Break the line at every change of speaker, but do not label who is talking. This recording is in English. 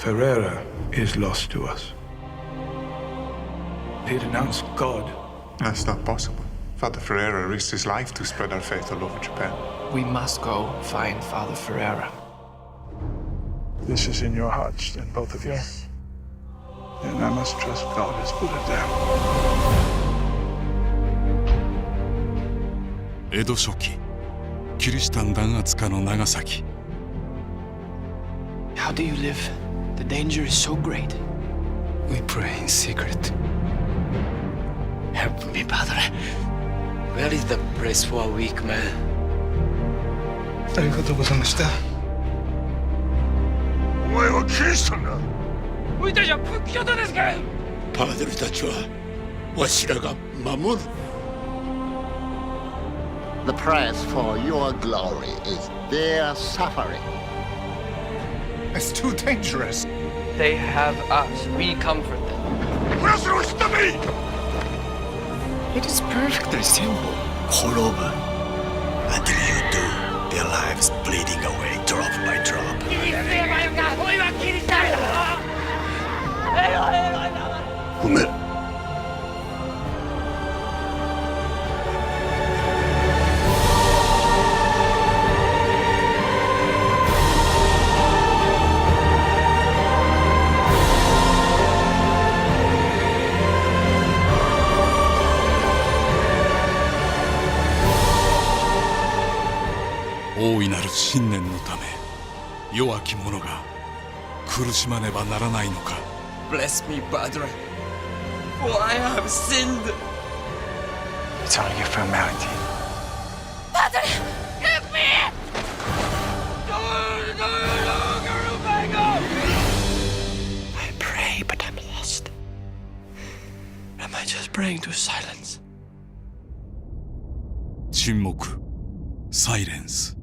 Ferreira is lost to us. He denounced God.
That's not possible. Father Ferreira risked his life to spread our faith all over Japan.
We must go find Father Ferreira.
This is in your hearts, then, both of you. Then I must trust God has put it there.
江戸初期、キリシタン弾圧下の長崎。
How do you live? The danger is so great.
We pray in secret.
Help me, Padre. Where is the place for a weak man?
ありがとうございました。
お前はキリシタンだ。
俺たちは仏教徒ですか。パーデルたちはわしらが守る。
The price for your glory is their suffering.
It's too dangerous.
They have us. We comfort them.
こやつらを知っためい。
It is perfectly simple.
滅ぶ。Until you do, their lives bleeding away drop by drop.
ごめん。
大いなる信念のため弱き者が苦しまねばならないのか。
Bless me, Padre, for I have sinned.
It's only a formality.
Padre, help me!
I pray, but I'm lost. Am I just praying to silence?
沈黙、サイレンス。